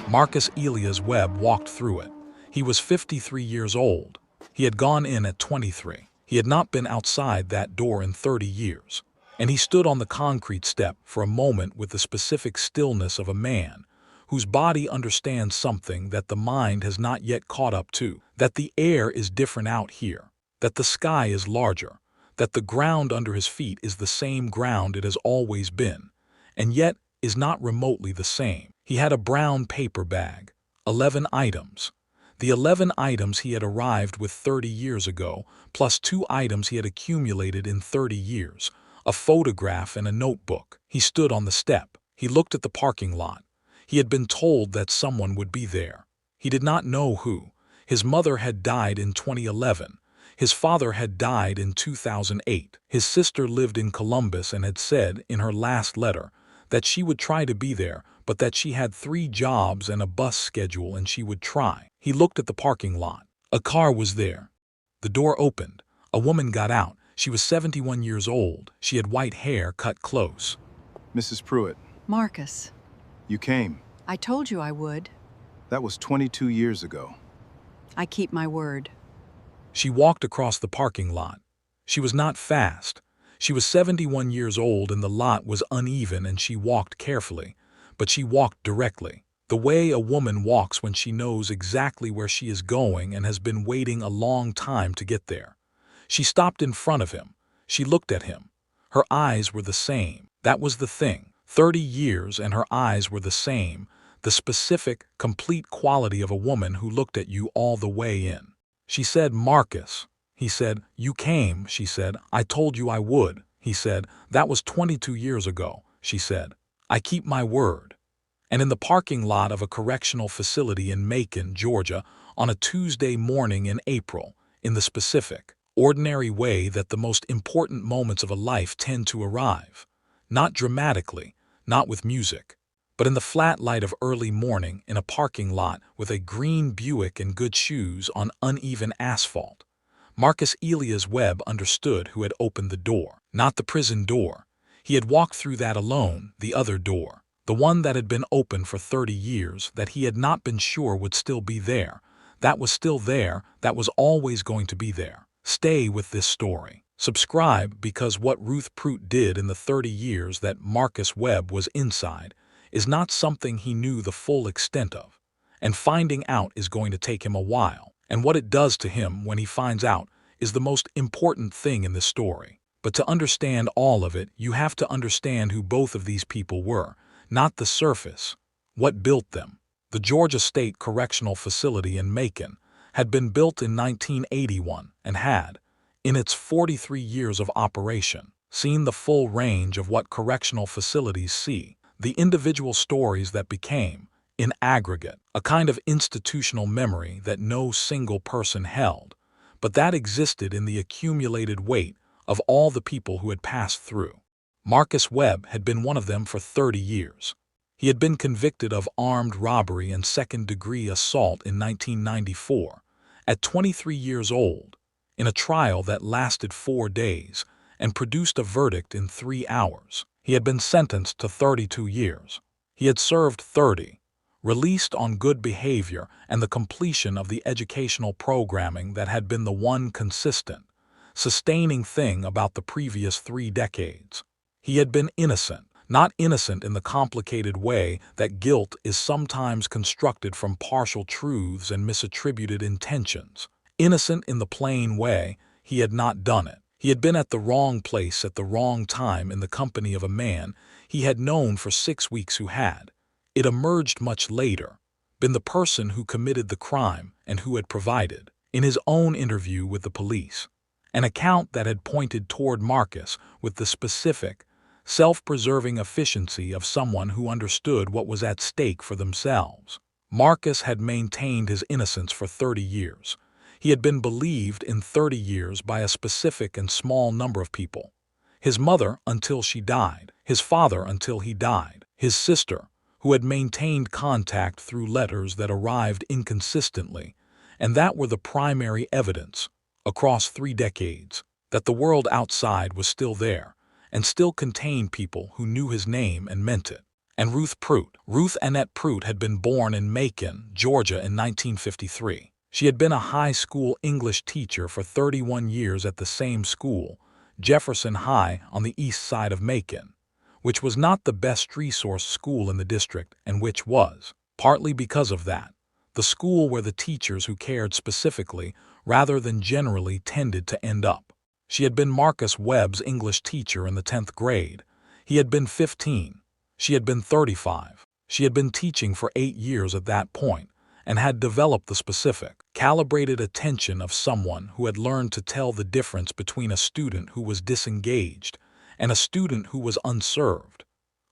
Marcus Elias Webb walked through it. He was 53 years old. He had gone in at 23. He had not been outside that door in 30 years. And he stood on the concrete step for a moment with the specific stillness of a man whose body understands something that the mind has not yet caught up to, that the air is different out here, that the sky is larger, that the ground under his feet is the same ground it has always been, and yet is not remotely the same. He had a brown paper bag, 11 items. The 11 items he had arrived with 30 years ago, plus 2 items he had accumulated in 30 years, a photograph and a notebook. He stood on the step. He looked at the parking lot. He had been told that someone would be there. He did not know who. His mother had died in 2011. His father had died in 2008. His sister lived in Columbus and had said in her last letter that she would try to be there, but that she had 3 jobs and a bus schedule and she would try. He looked at the parking lot. A car was there. The door opened. A woman got out. She was 71 years old. She had white hair cut close. Mrs. Pruitt, Marcus, you came. I told you I would. That was 22 years ago. I keep my word. She walked across the parking lot. She was not fast. She was 71 years old and the lot was uneven and she walked carefully, but she walked directly. The way a woman walks when she knows exactly where she is going and has been waiting a long time to get there. She stopped in front of him. She looked at him. Her eyes were the same. That was the thing. 30 years and her eyes were the same. The specific, complete quality of a woman who looked at you all the way in. She said, "Marcus." He said, "You came." She said, "I told you I would." He said, "That was 22 years ago." She said, "I keep my word." And in the parking lot of a correctional facility in Macon, Georgia, on a Tuesday morning in April, in the specific, ordinary way that the most important moments of a life tend to arrive, not dramatically, not with music, but in the flat light of early morning in a parking lot with a green Buick and good shoes on uneven asphalt. Marcus Elias Webb understood who had opened the door, not the prison door. He had walked through that alone, the other door, the one that had been open for 30 years, that he had not been sure would still be there, that was still there, that was always going to be there. Stay with this story. Subscribe, because what Ruth Pruitt did in the 30 years that Marcus Webb was inside is not something he knew the full extent of, and finding out is going to take him a while. And what it does to him when he finds out is the most important thing in this story. But to understand all of it, you have to understand who both of these people were, not the surface. What built them? The Georgia State Correctional Facility in Macon had been built in 1981 and had, in its 43 years of operation, seen the full range of what correctional facilities see, the individual stories that became, in aggregate, a kind of institutional memory that no single person held, but that existed in the accumulated weight of all the people who had passed through. Marcus Webb had been one of them for 30 years. He had been convicted of armed robbery and second-degree assault in 1994, at 23 years old, in a trial that lasted 4 days and produced a verdict in 3 hours. He had been sentenced to 32 years. He had served 30, released on good behavior and the completion of the educational programming that had been the one consistent, sustaining thing about the previous 3 decades. He had been innocent, not innocent in the complicated way that guilt is sometimes constructed from partial truths and misattributed intentions. Innocent in the plain way, he had not done it. He had been at the wrong place at the wrong time in the company of a man he had known for 6 weeks who had, it emerged much later, been the person who committed the crime and who had provided, in his own interview with the police, an account that had pointed toward Marcus with the specific, self-preserving efficiency of someone who understood what was at stake for themselves. Marcus had maintained his innocence for 30 years. He had been believed in 30 years by a specific and small number of people. His mother until she died, his father until he died, his sister, who had maintained contact through letters that arrived inconsistently, and that were the primary evidence, across 3 decades, that the world outside was still there, and still contained people who knew his name and meant it. and Ruth Pruitt. Ruth Annette Pruitt had been born in Macon, Georgia in 1953. She had been a high school English teacher for 31 years at the same school, Jefferson High on the east side of Macon, which was not the best resource school in the district and which was, partly because of that, the school where the teachers who cared specifically rather than generally tended to end up. She had been Marcus Webb's English teacher in the 10th grade. He had been 15. She had been 35. She had been teaching for 8 years at that point and had developed the specific, calibrated attention of someone who had learned to tell the difference between a student who was disengaged and a student who was unserved,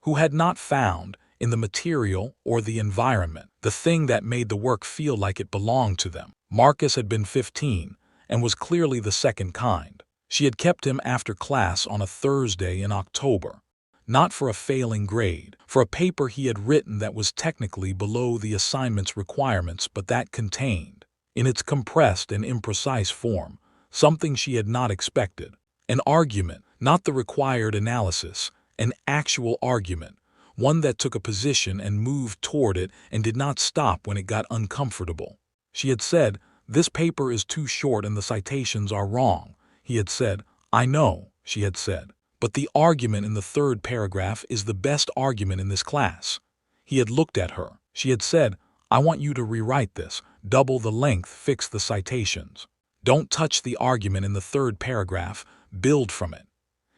who had not found, in the material or the environment, the thing that made the work feel like it belonged to them. Marcus had been 15 and was clearly the second kind. She had kept him after class on a Thursday in October, not for a failing grade, for a paper he had written that was technically below the assignment's requirements but that contained, in its compressed and imprecise form, something she had not expected. An argument, not the required analysis, an actual argument, one that took a position and moved toward it and did not stop when it got uncomfortable. She had said, "This paper is too short and the citations are wrong." He had said, "I know," she had said, "but the argument in the third paragraph is the best argument in this class." He had looked at her. She had said, "I want you to rewrite this, double the length, fix the citations. Don't touch the argument in the third paragraph, build from it."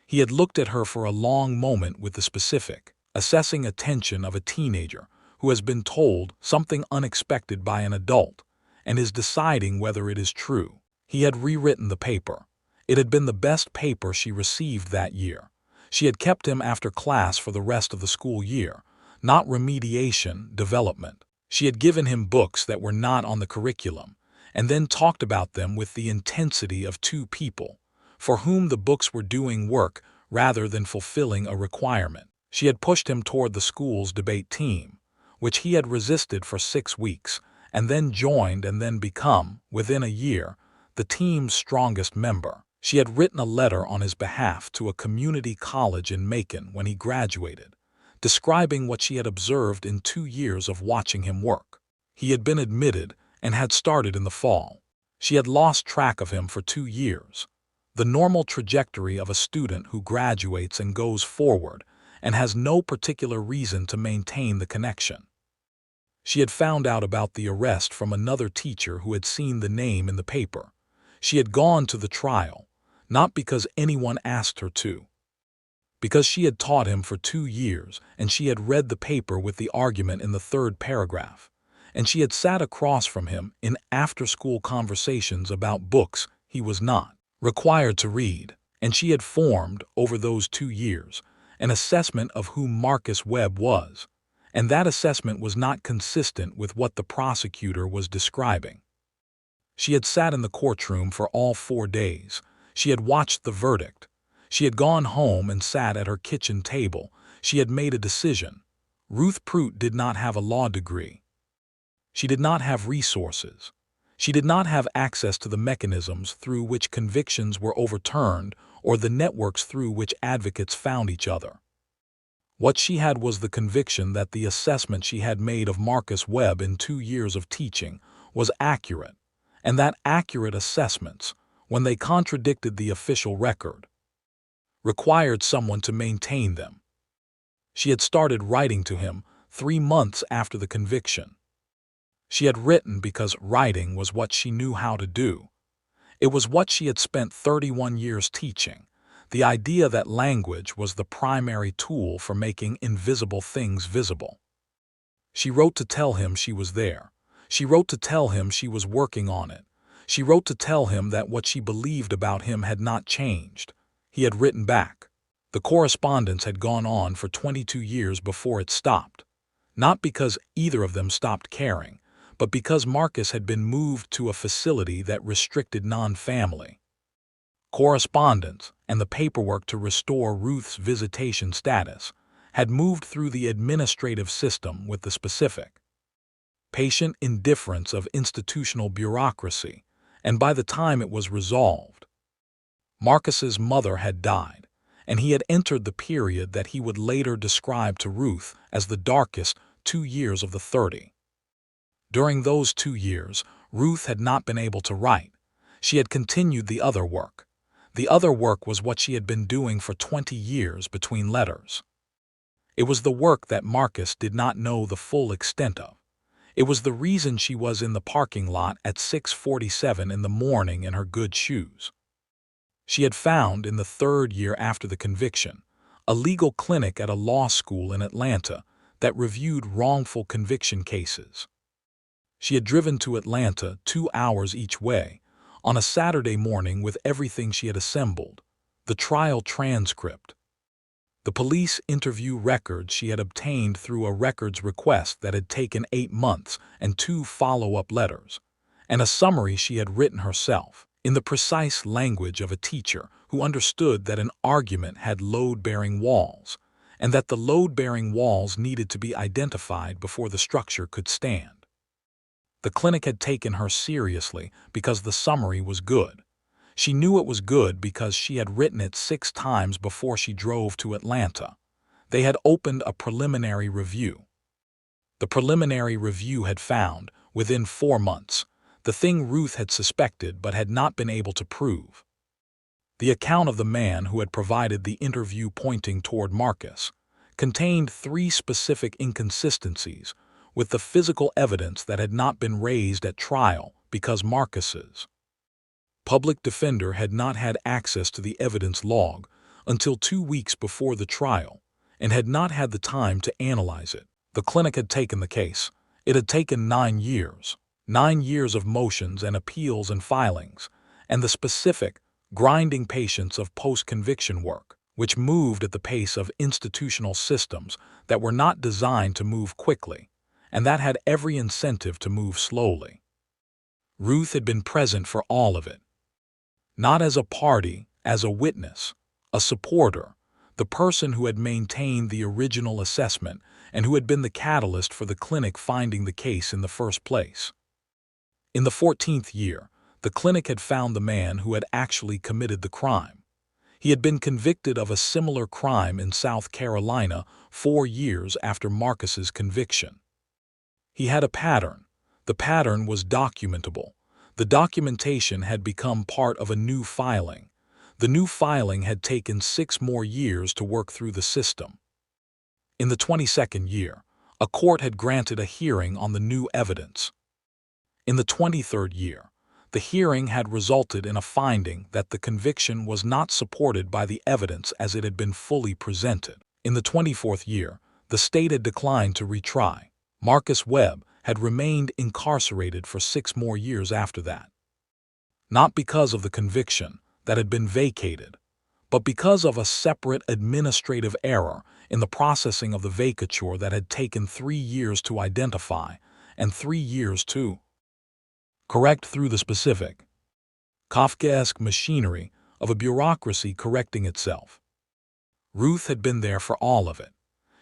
He had looked at her for a long moment with the specific, assessing attention of a teenager who has been told something unexpected by an adult and is deciding whether it is true. He had rewritten the paper. It had been the best paper she received that year. She had kept him after class for the rest of the school year, not remediation, development. She had given him books that were not on the curriculum, and then talked about them with the intensity of two people, for whom the books were doing work rather than fulfilling a requirement. She had pushed him toward the school's debate team, which he had resisted for 6 weeks, and then joined and then become, within a year, the team's strongest member. She had written a letter on his behalf to a community college in Macon when he graduated, describing what she had observed in 2 years of watching him work. He had been admitted and had started in the fall. She had lost track of him for 2 years. The normal trajectory of a student who graduates and goes forward and has no particular reason to maintain the connection. She had found out about the arrest from another teacher who had seen the name in the paper. She had gone to the trial, not because anyone asked her to, because she had taught him for 2 years and she had read the paper with the argument in the third paragraph, and she had sat across from him in after-school conversations about books he was not required to read, and she had formed, over those 2 years, an assessment of who Marcus Webb was, and that assessment was not consistent with what the prosecutor was describing. She had sat in the courtroom for all 4 days. She had watched the verdict. She had gone home and sat at her kitchen table. She had made a decision. Ruth Pruitt did not have a law degree. She did not have resources. She did not have access to the mechanisms through which convictions were overturned or the networks through which advocates found each other. What she had was the conviction that the assessment she had made of Marcus Webb in 2 years of teaching was accurate, and that accurate assessments, when they contradicted the official record, required someone to maintain them. She had started writing to him 3 months after the conviction. She had written because writing was what she knew how to do. It was what she had spent 31 years teaching, the idea that language was the primary tool for making invisible things visible. She wrote to tell him she was there. She wrote to tell him she was working on it. She wrote to tell him that what she believed about him had not changed. He had written back. The correspondence had gone on for 22 years before it stopped, not because either of them stopped caring, but because Marcus had been moved to a facility that restricted non-family correspondence, and the paperwork to restore Ruth's visitation status had moved through the administrative system with the specific, patient indifference of institutional bureaucracy, and by the time it was resolved, Marcus's mother had died, and he had entered the period that he would later describe to Ruth as the darkest 2 years of the 30. During those 2 years, Ruth had not been able to write. She had continued the other work. The other work was what she had been doing for 20 years between letters. It was the work that Marcus did not know the full extent of. It was the reason she was in the parking lot at 6:47 in the morning in her good shoes. She had found, in the 3rd year after the conviction, a legal clinic at a law school in Atlanta that reviewed wrongful conviction cases. She had driven to Atlanta 2 hours each way on a Saturday morning with everything she had assembled: the trial transcript, the police interview records she had obtained through a records request that had taken 8 months and 2 follow-up letters, and a summary she had written herself, in the precise language of a teacher who understood that an argument had load-bearing walls, and that the load-bearing walls needed to be identified before the structure could stand. The clinic had taken her seriously because the summary was good. She knew it was good because she had written it 6 times before she drove to Atlanta. They had opened a preliminary review. The preliminary review had found, within 4 months, the thing Ruth had suspected but had not been able to prove. The account of the man who had provided the interview pointing toward Marcus contained 3 specific inconsistencies with the physical evidence that had not been raised at trial because Marcus's public defender had not had access to the evidence log until 2 weeks before the trial and had not had the time to analyze it. The clinic had taken the case. It had taken 9 years. 9 years of motions and appeals and filings, and the specific, grinding patience of post-conviction work, which moved at the pace of institutional systems that were not designed to move quickly, and that had every incentive to move slowly. Ruth had been present for all of it. Not as a party, as a witness, a supporter, the person who had maintained the original assessment and who had been the catalyst for the clinic finding the case in the first place. In the 14th year, the clinic had found the man who had actually committed the crime. He had been convicted of a similar crime in South Carolina 4 years after Marcus's conviction. He had a pattern. The pattern was documentable. The documentation had become part of a new filing. The new filing had taken 6 more years to work through the system. In the 22nd year, a court had granted a hearing on the new evidence. In the 23rd year, the hearing had resulted in a finding that the conviction was not supported by the evidence as it had been fully presented. In the 24th year, the state had declined to retry. Marcus Webb had remained incarcerated for 6 more years after that. Not because of the conviction that had been vacated, but because of a separate administrative error in the processing of the vacatur that had taken 3 years to identify and 3 years to correct through the specific, Kafkaesque machinery of a bureaucracy correcting itself. Ruth had been there for all of it.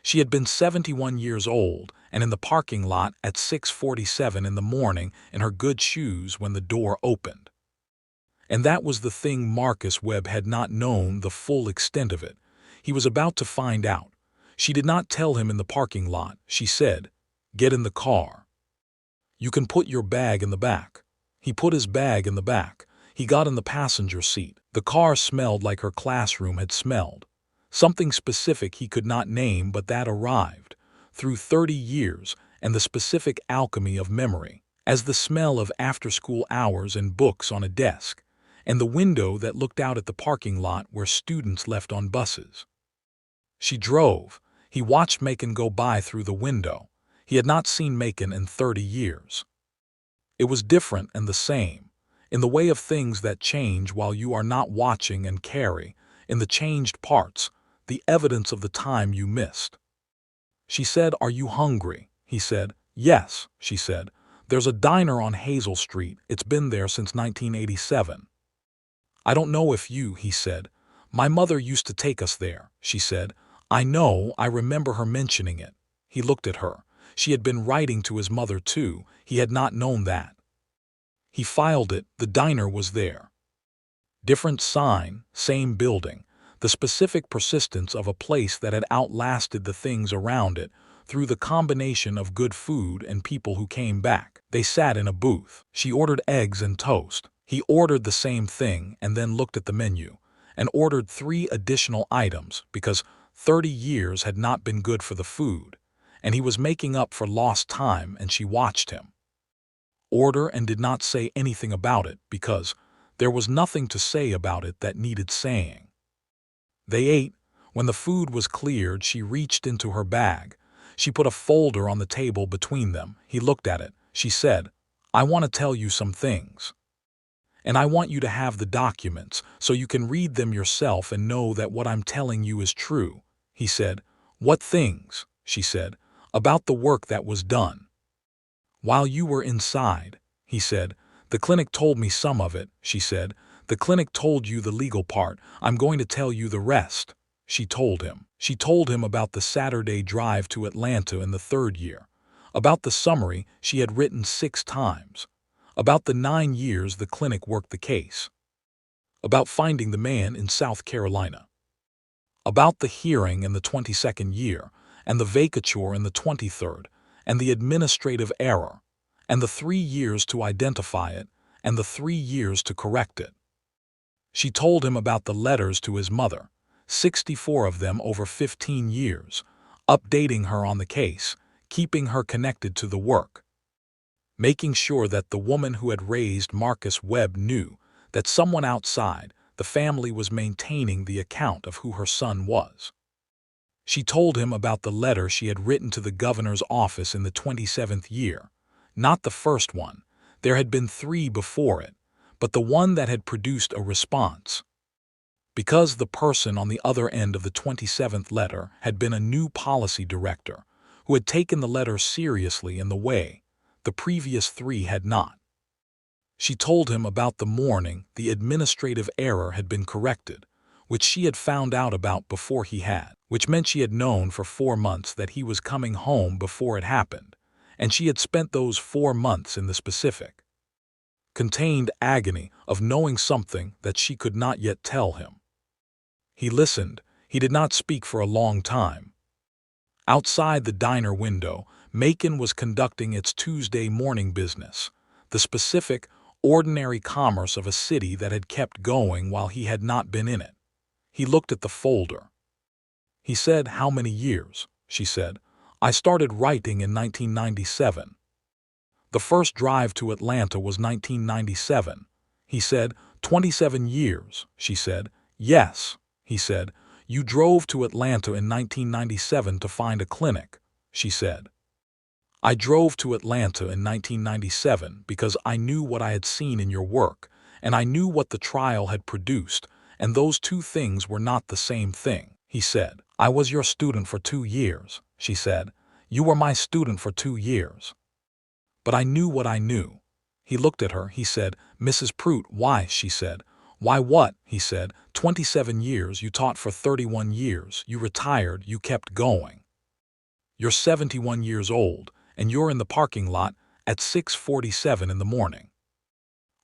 She had been 71 years old and in the parking lot at 6:47 in the morning in her good shoes when the door opened. And that was the thing Marcus Webb had not known the full extent of it. He was about to find out. She did not tell him in the parking lot. She said, "Get in the car. You can put your bag in the back." He put his bag in the back. He got in the passenger seat. The car smelled like her classroom had smelled. Something specific he could not name, but that arrived, through 30 years and the specific alchemy of memory, as the smell of after-school hours and books on a desk, and the window that looked out at the parking lot where students left on buses. She drove. He watched Macon go by through the window. He had not seen Macon in 30 years. It was different and the same, in the way of things that change while you are not watching and carry, in the changed parts, the evidence of the time you missed. She said, "Are you hungry?" He said, "Yes," she said. "There's a diner on Hazel Street. It's been there since 1987. "I don't know if you," he said. "My mother used to take us there," she said. "I know, I remember her mentioning it." He looked at her. She had been writing to his mother too. He had not known that. He filed it. The diner was there. Different sign, same building. the specific persistence of a place that had outlasted the things around it through the combination of good food and people who came back. They sat in a booth. She ordered eggs and toast. He ordered the same thing and then looked at the menu and ordered 3 additional items because 30 years had not been good for the food, and he was making up for lost time, and she watched him order and did not say anything about it because there was nothing to say about it that needed saying. They ate. When the food was cleared, she reached into her bag. She put a folder on the table between them. He looked at it. She said, "I want to tell you some things. And I want you to have the documents so you can read them yourself and know that what I'm telling you is true." He said, "What things?" She said, "About the work that was done while you were inside." He said, "The clinic told me some of it." She said, "The clinic told you the legal part. I'm going to tell you the rest." She told him. She told him about the Saturday drive to Atlanta in the 3rd year, about the summary she had written 6 times, about the 9 years the clinic worked the case, about finding the man in South Carolina, about the hearing in the 22nd year, and the vacatur in the 23rd, and the administrative error, and the 3 years to identify it, and the 3 years to correct it. She told him about the letters to his mother, 64 of them over 15 years, updating her on the case, keeping her connected to the work, making sure that the woman who had raised Marcus Webb knew that someone outside the family was maintaining the account of who her son was. She told him about the letter she had written to the governor's office in the 27th year, not the first one. There had been 3 before it, but the one that had produced a response. Because the person on the other end of the 27th letter had been a new policy director who had taken the letter seriously in the way the previous 3 had not. She told him about the morning the administrative error had been corrected, which she had found out about before he had, which meant she had known for 4 months that he was coming home before it happened, and she had spent those 4 months in the specific, contained agony of knowing something that she could not yet tell him. He listened. He did not speak for a long time. Outside the diner window, Macon was conducting its Tuesday morning business, the specific, ordinary commerce of a city that had kept going while he had not been in it. He looked at the folder. He said, "How many years?" She said, "I started writing in 1997. The first drive to Atlanta was 1997. He said, 27 years. She said, "Yes." He said, "You drove to Atlanta in 1997 to find a clinic." She said, "I drove to Atlanta in 1997 because I knew what I had seen in your work, and I knew what the trial had produced, and those 2 things were not the same thing." He said, "I was your student for 2 years." She said, "You were my student for 2 years. But I knew what I knew." He looked at her. He said, "Mrs. Pruitt, why?" She said, "Why what?" He said, 27 years, you taught for 31 years, you retired, you kept going. You're 71 years old, and you're in the parking lot at 6:47 in the morning."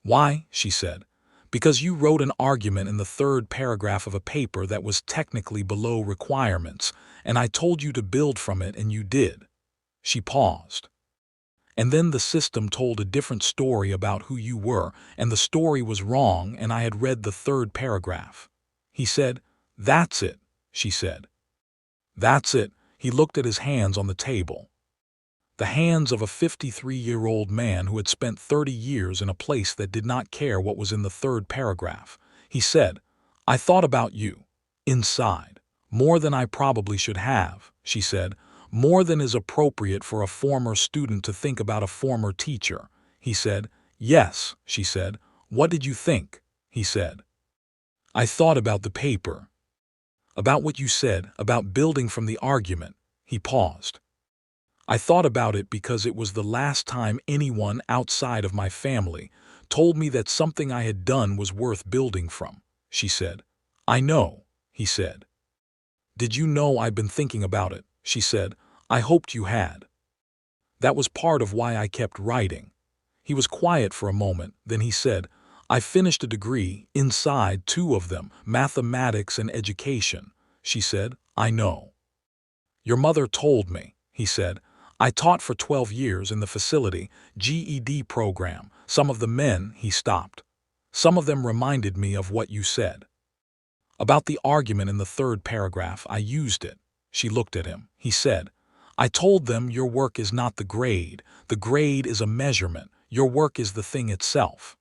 "Why?" she said. "Because you wrote an argument in the 3rd paragraph of a paper that was technically below requirements, and I told you to build from it, and you did." She paused. "And then the system told a different story about who you were, and the story was wrong, and I had read the 3rd paragraph." He said, "That's it," she said. "That's it." He looked at his hands on the table. The hands of a 53-year-old man who had spent 30 years in a place that did not care what was in the 3rd paragraph. He said, "I thought about you. Inside. More than I probably should have," she said. "More than is appropriate for a former student to think about a former teacher." He said, "Yes," she said. "What did you think?" He said, "I thought about the paper. About what you said, about building from the argument." He paused. "I thought about it because it was the last time anyone outside of my family told me that something I had done was worth building from." She said, "I know," he said. "Did you know I'd been thinking about it?" She said, "I hoped you had. That was part of why I kept writing." He was quiet for a moment, then he said, I finished a degree, inside 2 of them, mathematics and education, she said. I know. Your mother told me, he said. I taught for 12 years in the facility, GED program. Some of the men, he stopped. Some of them reminded me of what you said. About the argument in the 3rd paragraph, I used it. She looked at him. He said, I told them your work is not the grade. The grade is a measurement. Your work is the thing itself.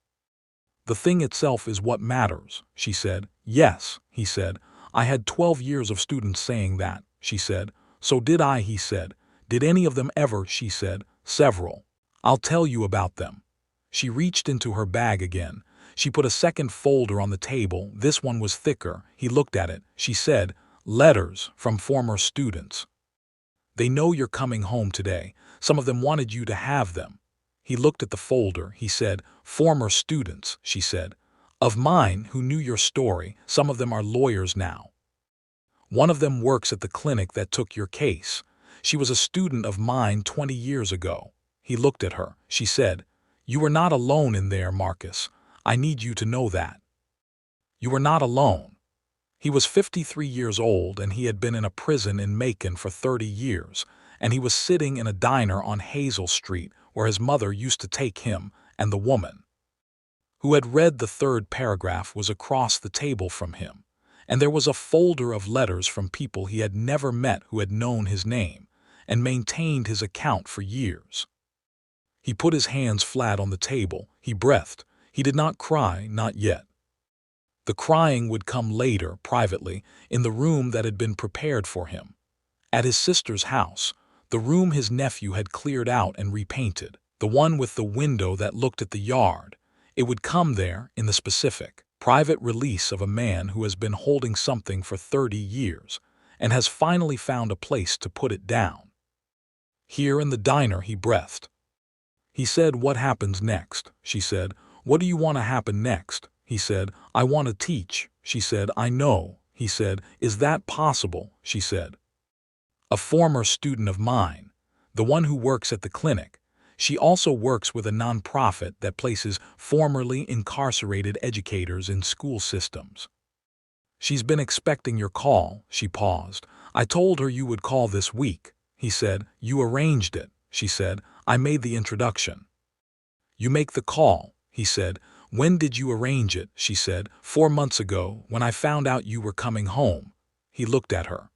The thing itself is what matters, she said. Yes, he said. I had 12 years of students saying that, she said. So did I, he said. Did any of them ever, she said. Several. I'll tell you about them. She reached into her bag again. She put a second folder on the table. This one was thicker. He looked at it. She said, letters from former students. They know you're coming home today. Some of them wanted you to have them. He looked at the folder. He said, former students, she said, of mine who knew your story. Some of them are lawyers now. One of them works at the clinic that took your case. She was a student of mine 20 years ago. He looked at her. She said, you were not alone in there, Marcus. I need you to know that. You were not alone. He was 53 years old and he had been in a prison in Macon for 30 years, and he was sitting in a diner on Hazel Street where his mother used to take him, and the woman who had read the 3rd paragraph was across the table from him, and there was a folder of letters from people he had never met who had known his name and maintained his account for years. He put his hands flat on the table. He breathed. He did not cry, not yet. The crying would come later, privately, in the room that had been prepared for him. At his sister's house, the room his nephew had cleared out and repainted, the one with the window that looked at the yard. It would come there in the specific, private release of a man who has been holding something for 30 years and has finally found a place to put it down. Here in the diner he breathed. He said, what happens next? She said, what do you want to happen next? He said, I want to teach. She said, I know. He said, is that possible? She said. A former student of mine, the one who works at the clinic. She also works with a nonprofit that places formerly incarcerated educators in school systems. She's been expecting your call. She paused. I told her you would call this week. He said, you arranged it. She said, I made the introduction. You make the call. He said, when did you arrange it? She said, 4 months ago, when I found out you were coming home. He looked at her.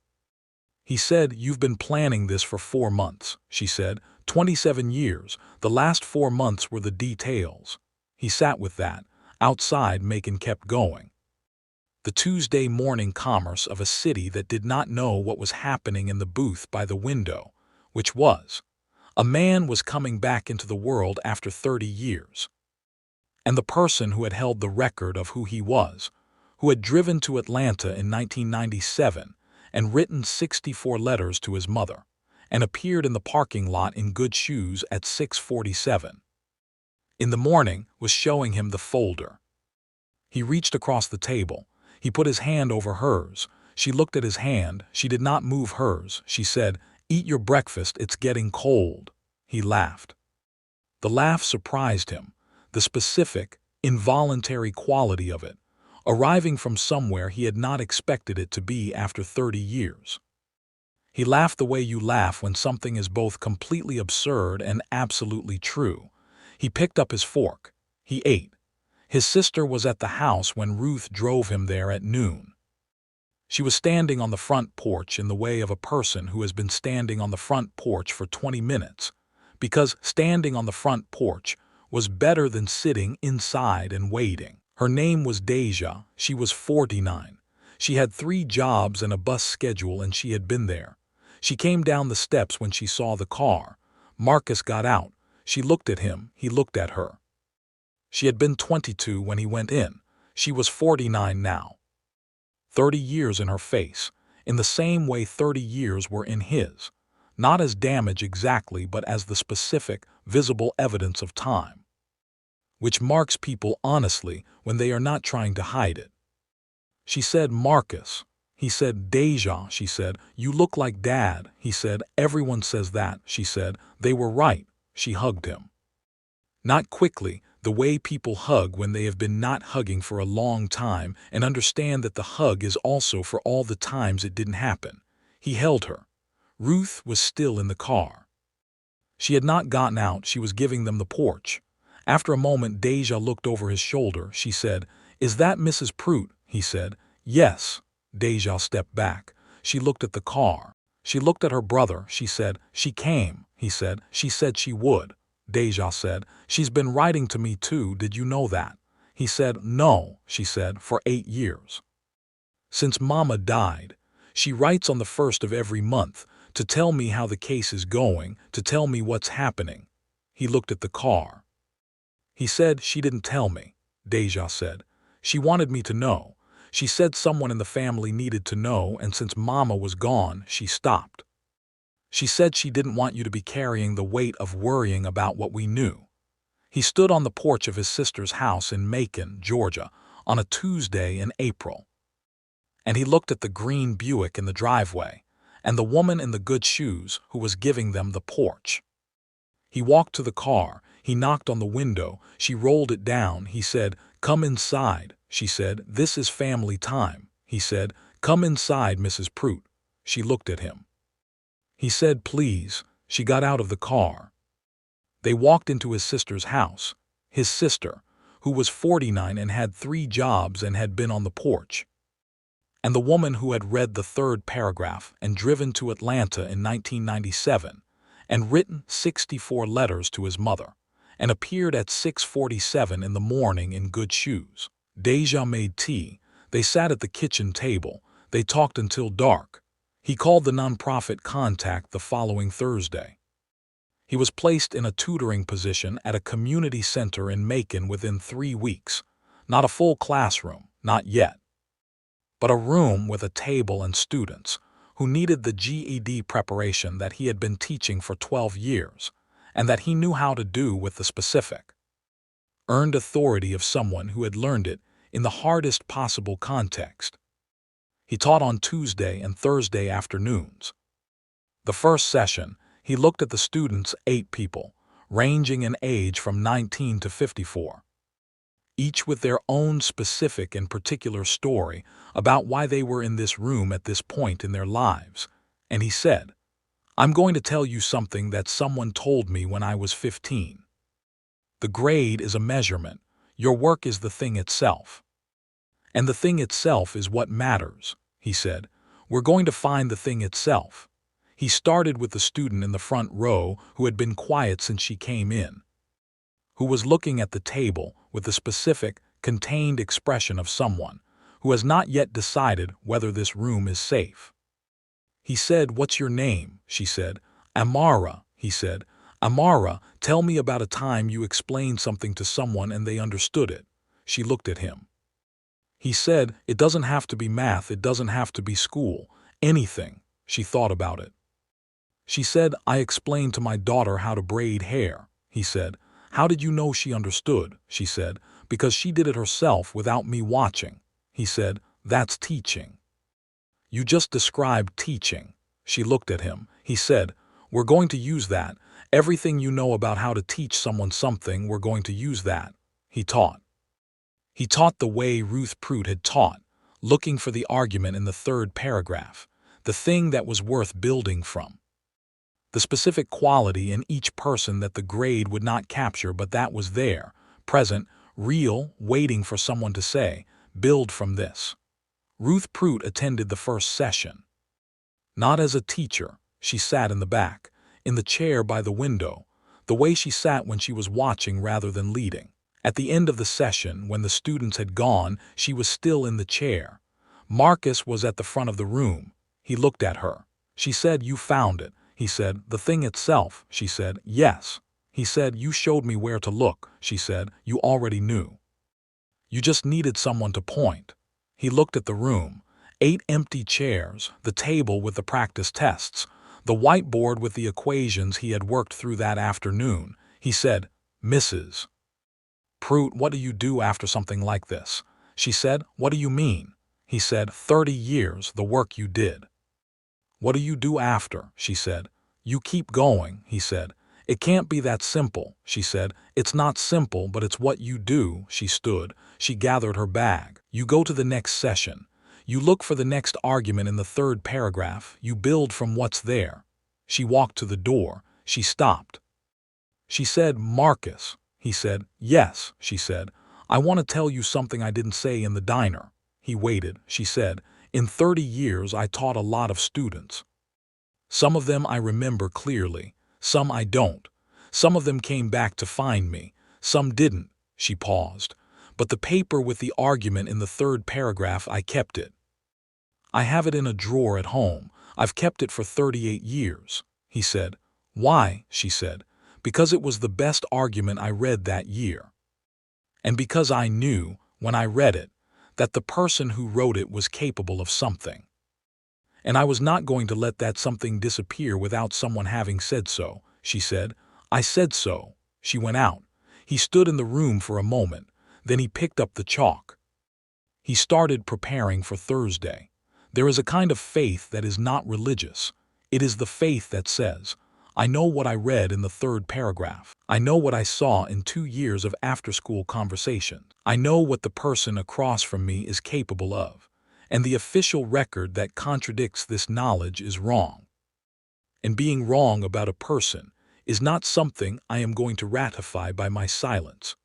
He said, you've been planning this for 4 months. She said, 27 years. The last 4 months were the details. He sat with that. Outside, Macon kept going. The Tuesday morning commerce of a city that did not know what was happening in the booth by the window, which was, a man was coming back into the world after 30 years. And the person who had held the record of who he was, who had driven to Atlanta in 1997 and written 64 letters to his mother, and appeared in the parking lot in good shoes at 6:47. In the morning was showing him the folder. He reached across the table. He put his hand over hers. She looked at his hand. She did not move hers. She said, eat your breakfast, it's getting cold. He laughed. The laugh surprised him, the specific, involuntary quality of it, arriving from somewhere he had not expected it to be after 30 years. He laughed the way you laugh when something is both completely absurd and absolutely true. He picked up his fork. He ate. His sister was at the house when Ruth drove him there at noon. She was standing on the front porch in the way of a person who has been standing on the front porch for 20 minutes, because standing on the front porch was better than sitting inside and waiting. Her name was Deja. She was 49. She had 3 jobs and a bus schedule, and she had been there. She came down the steps when she saw the car. Marcus got out. She looked at him. He looked at her. She had been 22 when he went in. She was 49 now. 30 years in her face, in the same way 30 years were in his. Not as damage exactly, but as the specific, visible evidence of time, which marks people honestly when they are not trying to hide it. She said, Marcus. He said, Deja. She said, you look like Dad. He said, everyone says that. She said, they were right. She hugged him. Not quickly, The way people hug when they have been not hugging for a long time and understand that the hug is also for all the times it didn't happen. He held her. Ruth was still in the car. She had not gotten out, she was giving them the porch. After a moment, Deja looked over his shoulder. She said, "Is that Mrs. Pruitt?" He said, "Yes." Deja stepped back. She looked at the car. She looked at her brother. She said, "She came." He said, "She said she would." Deja said, "She's been writing to me too, did you know that?" He said, "No," she said, "for 8 years. Since Mama died. She writes on the 1st of every month to tell me how the case is going, to tell me what's happening." He looked at the car. He said, "She didn't tell me," Deja said. "She wanted me to know. She said someone in the family needed to know, and since Mama was gone, she stopped. She said she didn't want you to be carrying the weight of worrying about what we knew." He stood on the porch of his sister's house in Macon, Georgia, on a Tuesday in April. And he looked at the green Buick in the driveway, and the woman in the good shoes who was giving them the porch. He walked to the car. He knocked on the window. She rolled it down. He said, "Come inside." She said, "This is family time." He said, "Come inside, Mrs. Pruitt." She looked at him. He said, "Please." She got out of the car. They walked into his sister's house. His sister, who was 49 and had 3 jobs and had been on the porch. And the woman who had read the 3rd paragraph and driven to Atlanta in 1997 and written 64 letters to his mother and appeared at 6:47 in the morning in good shoes. Deja made tea. They sat at the kitchen table. They talked until dark. He called the nonprofit contact the following Thursday. He was placed in a tutoring position at a community center in Macon within 3 weeks. Not a full classroom, not yet, but a room with a table and students who needed the GED preparation that he had been teaching for 12 years and that he knew how to do with the specific, earned authority of someone who had learned it in the hardest possible context. He taught on Tuesday and Thursday afternoons. The first session, he looked at the students, 8 people, ranging in age from 19 to 54. Each with their own specific and particular story about why they were in this room at this point in their lives. And he said, "I'm going to tell you something that someone told me when I was 15. The grade is a measurement. Your work is the thing itself. And the thing itself is what matters," he said. "We're going to find the thing itself." He started with the student in the front row who had been quiet since she came in, who was looking at the table with the specific, contained expression of someone who has not yet decided whether this room is safe. He said, "What's your name?" She said, "Amara." He said, "Amara, tell me about a time you explained something to someone and they understood it." She looked at him. He said, "It doesn't have to be math, it doesn't have to be school, anything." She thought about it. She said, "I explained to my daughter how to braid hair." He said, "How did you know she understood?" She said, "Because she did it herself without me watching." He said, "That's teaching." "You just described teaching." She looked at him. He said, "We're going to use that. Everything you know about how to teach someone something, we're going to use that." He taught. He taught the way Ruth Pruitt had taught, looking for the argument in the 3rd paragraph, the thing that was worth building from. The specific quality in each person that the grade would not capture, but that was there, present, real, waiting for someone to say, "Build from this." Ruth Pruitt attended the first session. Not as a teacher, she sat in the back, in the chair by the window, the way she sat when she was watching rather than leading. At the end of the session, when the students had gone, she was still in the chair. Marcus was at the front of the room. He looked at her. She said, "You found it." He said, "The thing itself." She said, "Yes." He said, "You showed me where to look." She said, "You already knew. You just needed someone to point." He looked at the room. 8 empty chairs, the table with the practice tests, the whiteboard with the equations he had worked through that afternoon. He said, "Mrs. Pruitt, what do you do after something like this?" She said, "What do you mean?" He said, 30 years, the work you did. "What do you do after?" She said, "You keep going." He said, It can't be that simple, she said. It's not simple, but it's what you do. She stood. She gathered her bag. You go to the next session. You look for the next argument in the third paragraph. You build from what's there. She walked to the door. She stopped. She said, Marcus. He said, yes, she said. I want to tell you something I didn't say in the diner. He waited. She said, in 30 years I taught a lot of students. Some of them I remember clearly. Some I don't. Some of them came back to find me. Some didn't. She paused. But the paper with the argument in the third paragraph, I kept it. I have it in a drawer at home. I've kept it for 38 years. He said. Why? She said. Because it was the best argument I read that year. And because I knew, when I read it, that the person who wrote it was capable of something. And I was not going to let that something disappear without someone having said so, she said. I said so. She went out. He stood in the room for a moment. Then he picked up the chalk. He started preparing for Thursday. There is a kind of faith that is not religious. It is the faith that says, I know what I read in the third paragraph. I know what I saw in 2 years of after-school conversation. I know what the person across from me is capable of. And the official record that contradicts this knowledge is wrong. And being wrong about a person is not something I am going to ratify by my silence.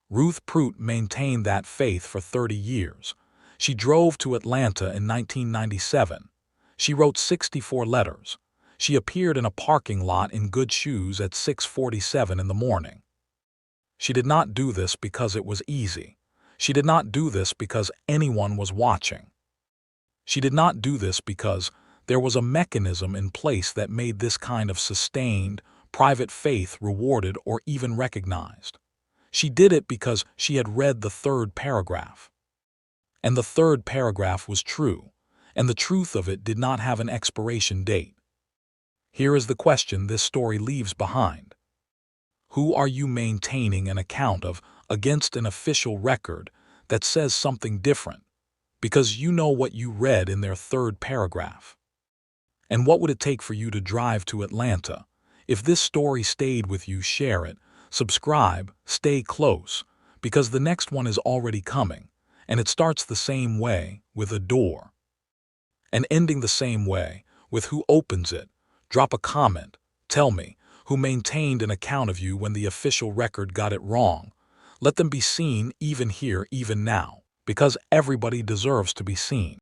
Ruth Pruitt maintained that faith for 30 years. She drove to Atlanta in 1997. She wrote 64 letters. She appeared in a parking lot in good shoes at 6:47 in the morning. She did not do this because it was easy. She did not do this because anyone was watching. She did not do this because there was a mechanism in place that made this kind of sustained, private faith rewarded or even recognized. She did it because she had read the third paragraph. And the third paragraph was true, and the truth of it did not have an expiration date. Here is the question this story leaves behind. Who are you maintaining an account of against an official record that says something different, because you know what you read in their third paragraph? And what would it take for you to drive to Atlanta? If this story stayed with you, share it, subscribe, stay close, because the next one is already coming, and it starts the same way, with a door, and ending the same way, with who opens it. Drop a comment. Tell me, who maintained an account of you when the official record got it wrong? Let them be seen even here, even now, because everybody deserves to be seen.